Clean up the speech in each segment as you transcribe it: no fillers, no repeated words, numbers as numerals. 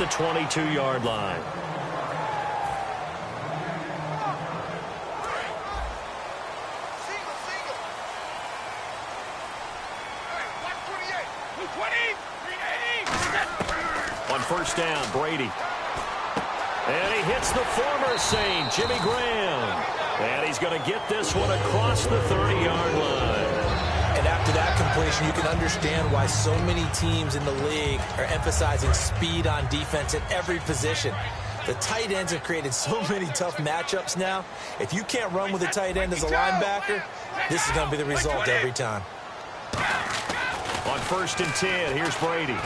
the 22-yard line. On first down, Brady. And he hits the former Saint, Jimmy Graham. And he's going to get this one across the 30-yard line. And after that completion, you can understand why so many teams in the league are emphasizing speed on defense at every position. The tight ends have created so many tough matchups now. If you can't run with a tight end as a linebacker, this is going to be the result every time. On first and 10, here's Brady.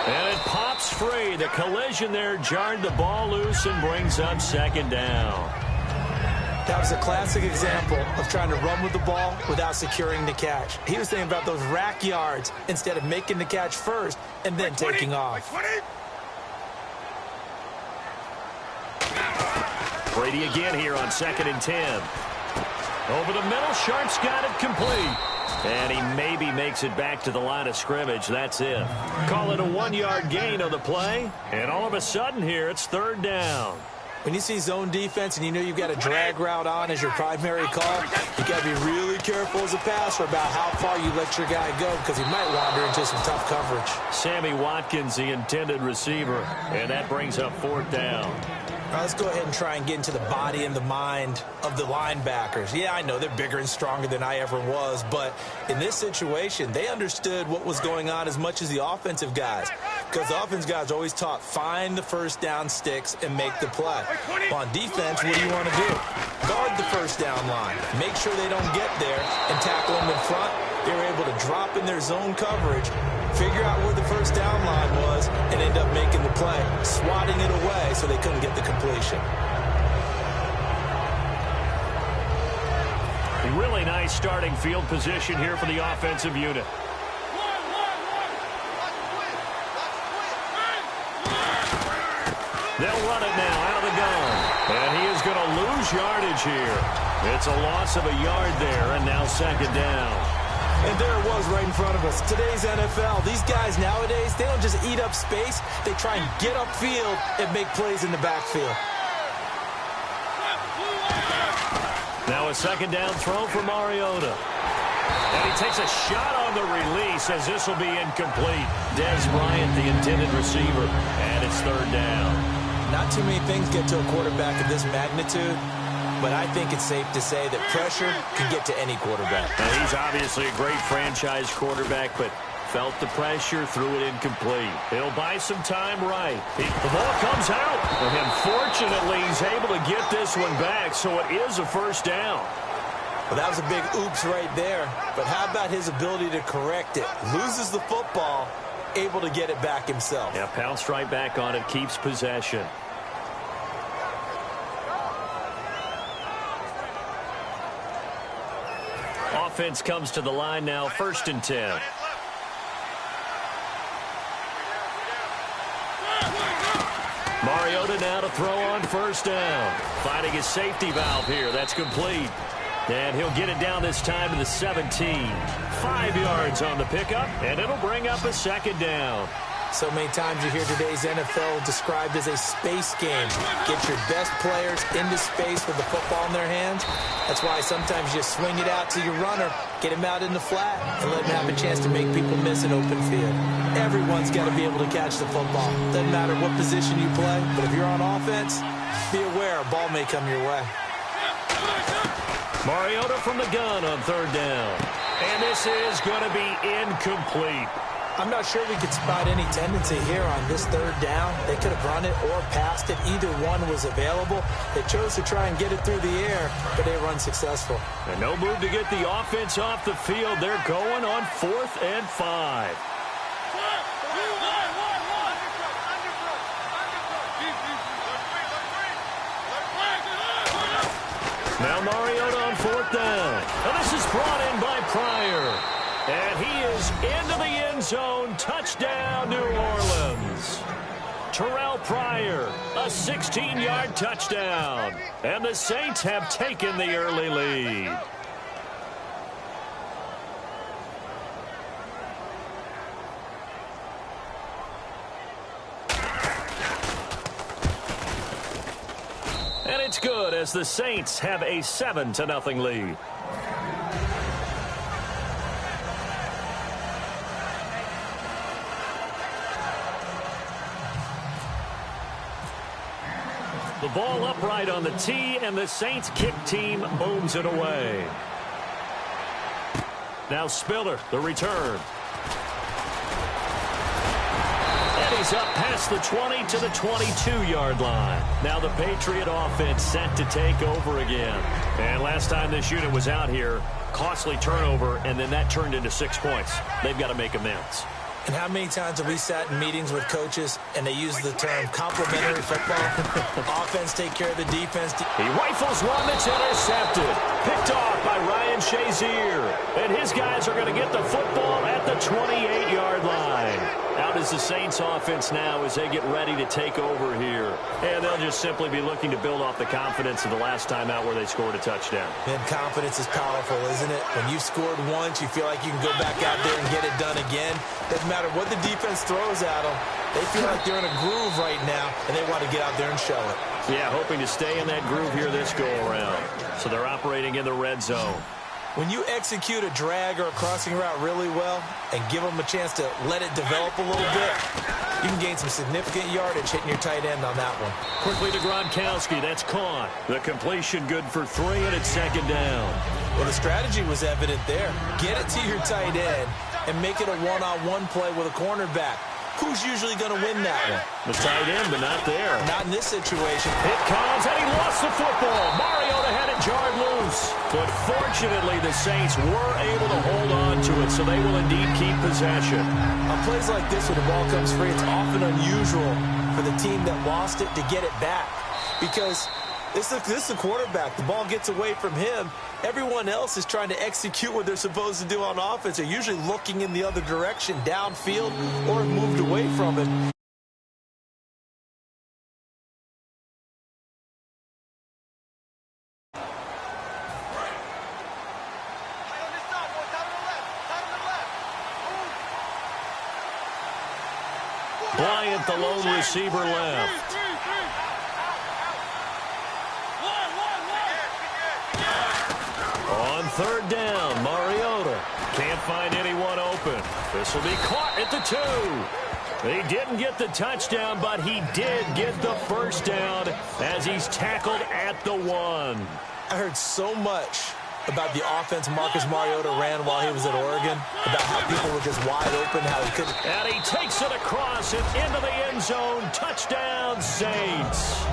And it pops free. The collision there jarred the ball loose and brings up second down. That was a classic example of trying to run with the ball without securing the catch. He was thinking about those rack yards instead of making the catch first and then taking off. Brady again here on second and 10. Over the middle, Sharp's got it complete. And he maybe makes it back to the line of scrimmage. That's it. Call it a 1-yard gain on the play. And all of a sudden here, it's third down. When you see zone defense and you know you've got a drag route on as your primary call, you got to be really careful as a passer about how far you let your guy go because he might wander into some tough coverage. Sammy Watkins, the intended receiver. And that brings up fourth down. Let's go ahead and try and get into the body and the mind of the linebackers. Yeah, I know they're bigger and stronger than I ever was, but in this situation, they understood what was going on as much as the offensive guys. Because the offensive guys always taught, find the first down sticks and make the play. Well, on defense, what do you want to do? Guard the first down line. Make sure they don't get there and tackle them in front. They were able to drop in their zone coverage, figure out where the first down line was, and end up making the play, swatting it away so they couldn't get the completion. Really nice starting field position here for the offensive unit. They'll run it now out of the gun. And he is going to lose yardage here. It's a loss of a yard there, and now second down. And there it was right in front of us. Today's NFL, these guys nowadays, they don't just eat up space. They try and get upfield and make plays in the backfield. Now a second down throw for Mariota. And he takes a shot on the release as this will be incomplete. Dez Bryant, the intended receiver, and it's third down. Not too many things get to a quarterback of this magnitude, but I think it's safe to say that pressure can get to any quarterback. Now, he's obviously a great franchise quarterback, but felt the pressure, threw it incomplete. He'll buy some time right. The ball comes out. And fortunately, he's able to get this one back, so it is a first down. Well, that was a big oops right there. But how about his ability to correct it? Loses the football, able to get it back himself. Yeah, pounced right back on it, keeps possession. Offense comes to the line now, first and 10. Mariota now to throw on first down. Finding his safety valve here. That's complete. And he'll get it down this time to the 17. 5 yards on the pickup, and it'll bring up a second down. So many times you hear today's NFL described as a space game. Get your best players into space with the football in their hands. That's why sometimes you swing it out to your runner, get him out in the flat, and let him have a chance to make people miss an open field. Everyone's got to be able to catch the football. Doesn't matter what position you play, but if you're on offense, be aware a ball may come your way. Mariota from the gun on third down. And this is going to be incomplete. I'm not sure we could spot any tendency here on this third down. They could have run it or passed it. Either one was available. They chose to try and get it through the air, but they were unsuccessful. And no move to get the offense off the field. They're going on 4th and 5. Now Mariota on 4th down. And this is brought in by Pryor. And he is into the end zone. Touchdown, New Orleans. Terrell Pryor, a 16-yard touchdown. And the Saints have taken the early lead. And it's good as the Saints have a 7-0 lead. The ball upright on the tee, and the Saints kick team booms it away. Now Spiller, the return. And he's up past the 20 to the 22-yard line. Now the Patriot offense set to take over again. And last time this unit was out here, costly turnover, and then that turned into 6 points. They've got to make amends. And how many times have we sat in meetings with coaches and they use the term complementary football? Offense take care of the defense. He rifles one that's intercepted. Picked off by Ryan Shazier. And his guys are going to get the football at the 28-yard line. Out is the Saints offense now as they get ready to take over here. And they'll just simply be looking to build off the confidence of the last time out where they scored a touchdown. And confidence is powerful, isn't it? When you've scored once, you feel like you can go back out there and get it done again. Doesn't matter what the defense throws at them. They feel like they're in a groove right now, and they want to get out there and show it. Yeah, hoping to stay in that groove here this go-around. So they're operating in the red zone. When you execute a drag or a crossing route really well and give them a chance to let it develop a little bit, you can gain some significant yardage hitting your tight end on that one. Quickly to Gronkowski. That's caught. The completion good for 3, and it's second down. Well, the strategy was evident there. Get it to your tight end and make it a one-on-one play with a cornerback. Who's usually going to win that one? The tight end, but not there. Not in this situation. It comes, and he lost the football. Mariota had it jarred loose. But fortunately, the Saints were able to hold on to it, so they will indeed keep possession. On plays like this where the ball comes free, it's often unusual for the team that lost it to get it back. Because this is the quarterback. The ball gets away from him. Everyone else is trying to execute what they're supposed to do on offense. They're usually looking in the other direction, downfield, or moved away from it. Bryant, the lone receiver, left. On third down, Mariota can't find anyone open. This will be caught at the 2. He didn't get the touchdown, but he did get the first down as he's tackled at the 1. I heard so much about the offense Marcus Mariota ran while he was at Oregon, about how people were just wide open, how he couldn't. And he takes it across and into the end zone. Touchdown, Saints.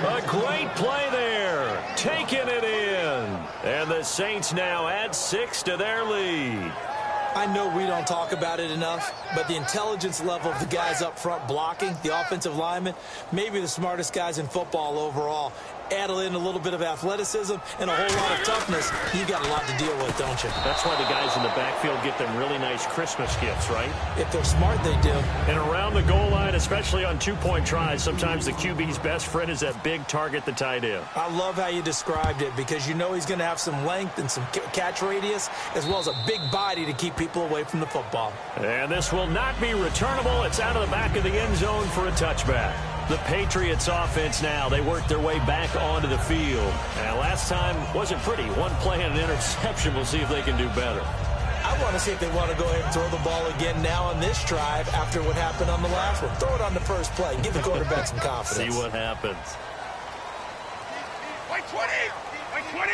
A great play there. Taking it in. And the Saints now add 6 to their lead. I know we don't talk about it enough, but the intelligence level of the guys up front blocking, the offensive linemen, maybe the smartest guys in football overall. Add in a little bit of athleticism and a whole lot of toughness, you got a lot to deal with, don't you? That's why the guys in the backfield get them really nice Christmas gifts, right? If they're smart, they do. And around the goal line, especially on 2-point tries, sometimes the QB's best friend is that big target, the tight end. I love how you described it because you know he's going to have some length and some catch radius as well as a big body to keep people away from the football. And this will not be returnable. It's out of the back of the end zone for a touchback. The Patriots offense now, they work their way back onto the field. And last time wasn't pretty. One play and an interception. We'll see if they can do better. I want to see if they want to go ahead and throw the ball again now on this drive after what happened on the last one. Throw it on the first play. Give the quarterback some confidence. See what happens. White 20! White 20!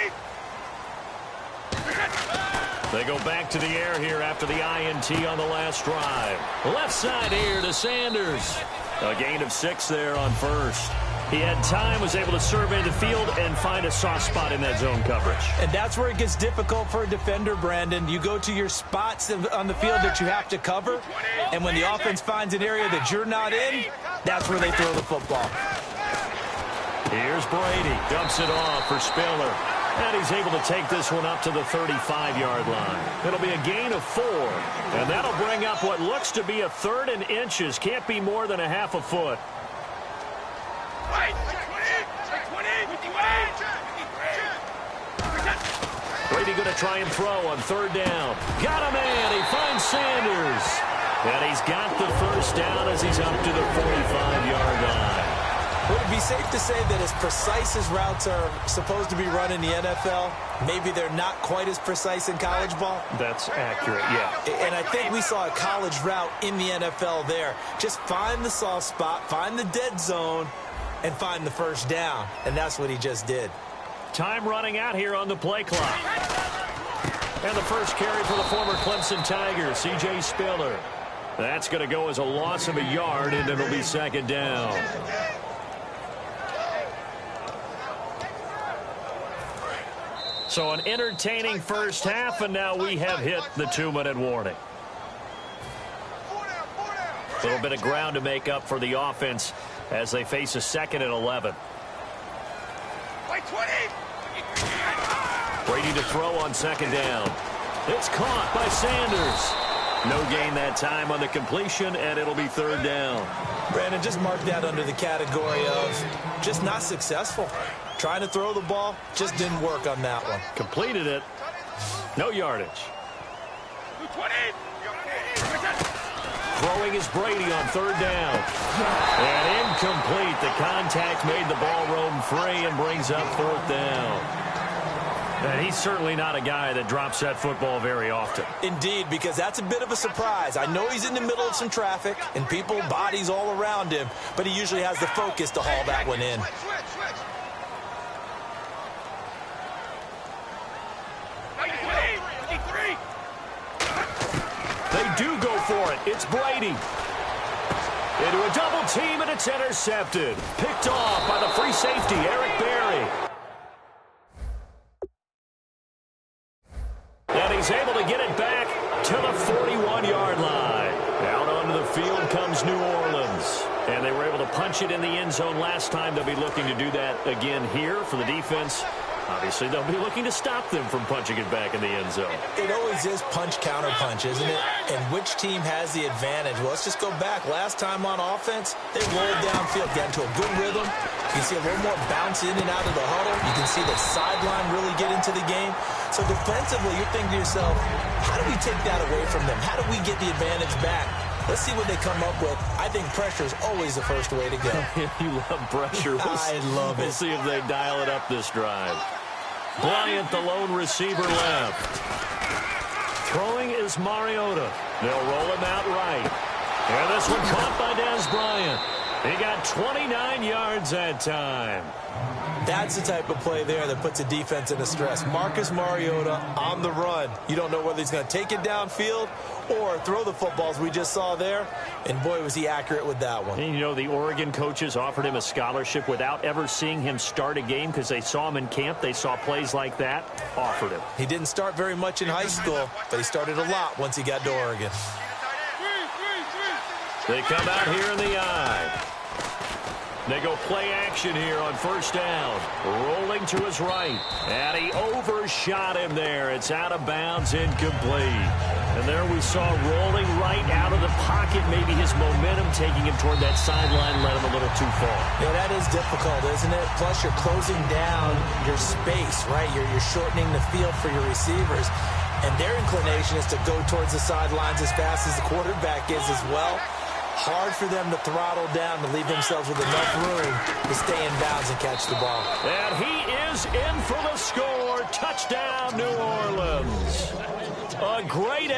They go back to the air here after the INT on the last drive. Left side here to Sanders. A gain of 6 there on first. He had time, was able to survey the field and find a soft spot in that zone coverage. And that's where it gets difficult for a defender, Brandon. You go to your spots on the field that you have to cover, and when the offense finds an area that you're not in, that's where they throw the football. Here's Brady. Dumps it off for Spiller. And he's able to take this one up to the 35-yard line. It'll be a gain of 4. And that'll bring up what looks to be a 3rd and inches. Can't be more than a half a foot. Brady going to try and throw on 3rd down. Got a man. He finds Sanders. And he's got the first down as he's up to the 45-yard line. Would it be safe to say that as precise as routes are supposed to be run in the NFL, maybe they're not quite as precise in college ball? That's accurate, yeah. And I think we saw a college route in the NFL there. Just find the soft spot, find the dead zone, and find the first down. And that's what he just did. Time running out here on the play clock. And the first carry for the former Clemson Tiger, C.J. Spiller. That's going to go as a loss of a yard, and it'll be second down. So an entertaining first half, and now we have hit the 2-minute warning. A little bit of ground to make up for the offense as they face a 2nd and 11. Brady to throw on second down. It's caught by Sanders. No gain that time on the completion, and it'll be third down. Brandon, just mark that under the category of just not successful. Trying to throw the ball, just didn't work on that one. Completed it. No yardage. Throwing is Brady on third down. And incomplete. The contact made the ball roam free and brings up fourth down. And he's certainly not a guy that drops that football very often. Indeed, because that's a bit of a surprise. I know he's in the middle of some traffic and people, bodies all around him, but he usually has the focus to haul that one in. They do go for it. It's Brady. Into a double team, and it's intercepted. Picked off by the free safety, Eric Berry. And he's able to get it back to the 41-yard line. Out onto the field comes New Orleans. And they were able to punch it in the end zone last time. They'll be looking to do that again here for the defense. Obviously, they'll be looking to stop them from punching it back in the end zone. It always is punch-counter-punch, isn't it? And which team has the advantage? Well, let's just go back. Last time on offense, they rolled downfield, got into a good rhythm. You can see a little more bounce in and out of the huddle. You can see the sideline really get into the game. So defensively, you're thinking to yourself, how do we take that away from them? How do we get the advantage back? Let's see what they come up with. I think pressure is always the first way to go. You love pressure. I love it. We'll see if they dial it up this drive. Bryant, the lone receiver, left. Throwing is Mariota. They'll roll him out right. And this one caught by Dez Bryant. He got 29 yards that time. That's the type of play there that puts a defense into stress. Marcus Mariota on the run. You don't know whether he's going to take it downfield or throw the footballs we just saw there. And, boy, was he accurate with that one. And, you know, the Oregon coaches offered him a scholarship without ever seeing him start a game because they saw him in camp. They saw plays like that, offered him. He didn't start very much in high school, but he started a lot once he got to Oregon. They come out here in the eye. They go play action here on first down. Rolling to his right. And he overshot him there. It's out of bounds, incomplete. And there we saw rolling right out of the pocket. Maybe his momentum taking him toward that sideline led him a little too far. Yeah, that is difficult, isn't it? Plus, you're closing down your space, right? You're shortening the field for your receivers. And their inclination is to go towards the sidelines as fast as the quarterback is as well. Hard for them to throttle down to leave themselves with enough room to stay in bounds and catch the ball. And he is in for the score. Touchdown, New Orleans. A great